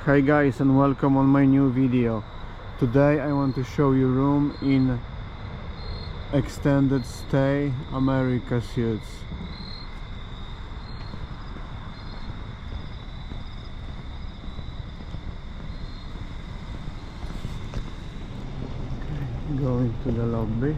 Hi guys, and welcome on my new video. Today I want to show you room in extended stay America Suites. Going to the lobby.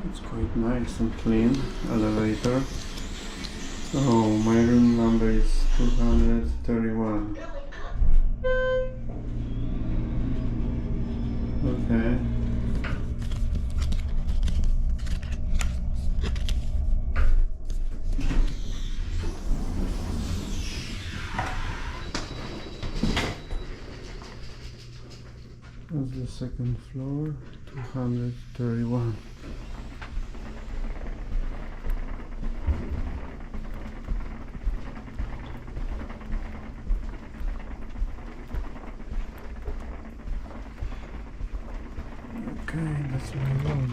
It's quite nice and clean elevator. Oh, my room number is 231. Okay. That's the second floor, 231. Okay, that's my room.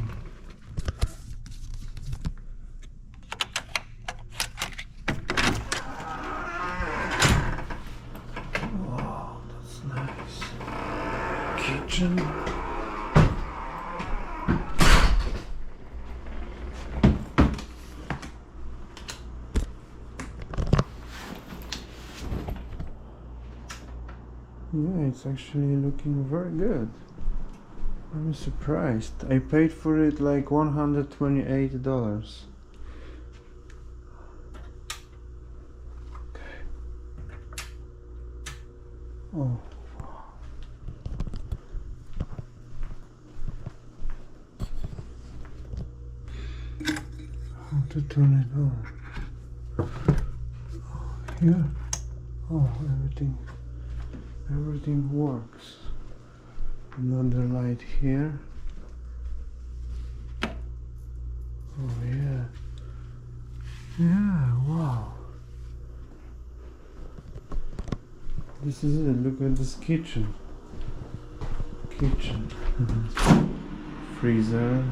Wow, that's nice. Kitchen. Yeah, it's actually looking very good. I'm surprised. I paid for it like $128. Okay. Oh. How to turn it on? Here. Oh, everything works. Another light here. Oh yeah. Yeah, wow. This is it. Look at this kitchen. Freezer.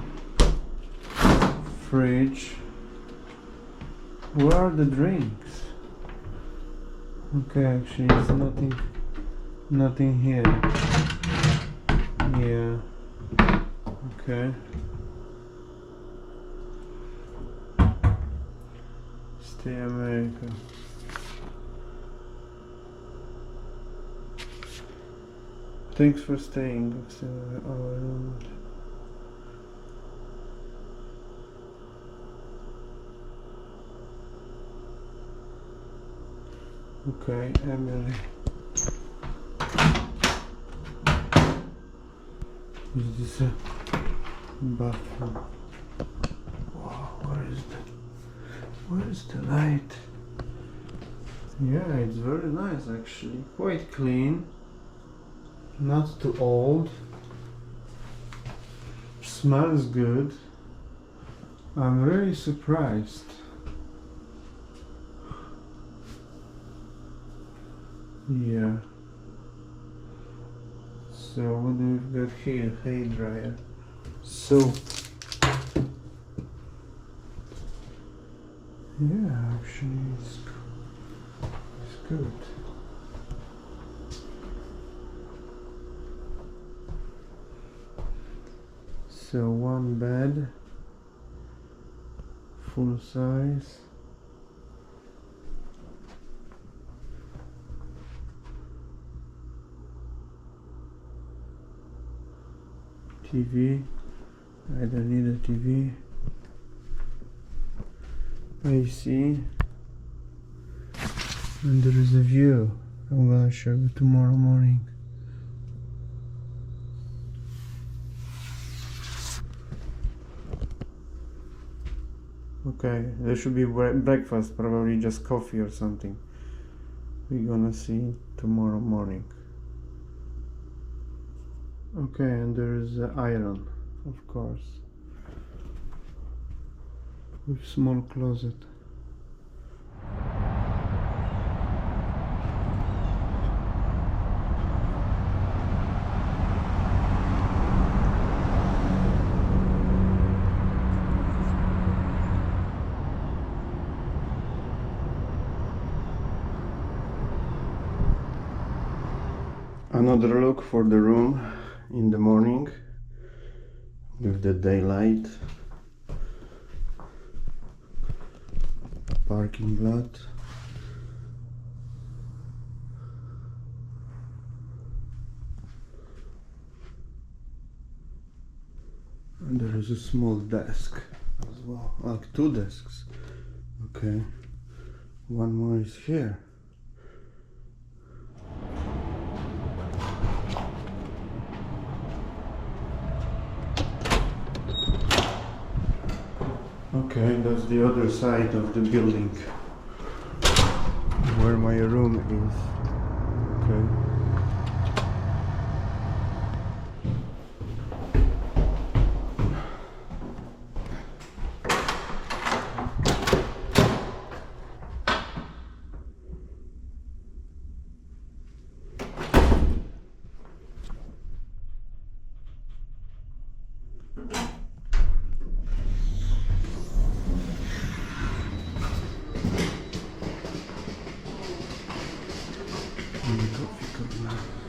Fridge. Where are the drinks? Okay, actually it's nothing here. Yeah. Okay. Stay America. Thanks for staying. Okay, Emily. Is this a bathroom? Wow, where is the light? Yeah, it's very nice actually. Quite clean. Not too old. Smells good. I'm really surprised. Yeah. So what do we got here? Hair dryer. Soap. Yeah, actually it's good. It's a one bed, full size. TV. I don't need a TV. AC. And there is a view. I'm gonna show you tomorrow morning. Okay, there should be breakfast, probably just coffee or something. We're gonna see tomorrow morning. Okay, and there is the iron, of course, with small closet. Another look for the room in the morning with the daylight. Parking lot. And there is a small desk as well, like two desks. Okay, one more is here. Okay, that's the other side of the building where my room is. Okay. Coffee corner.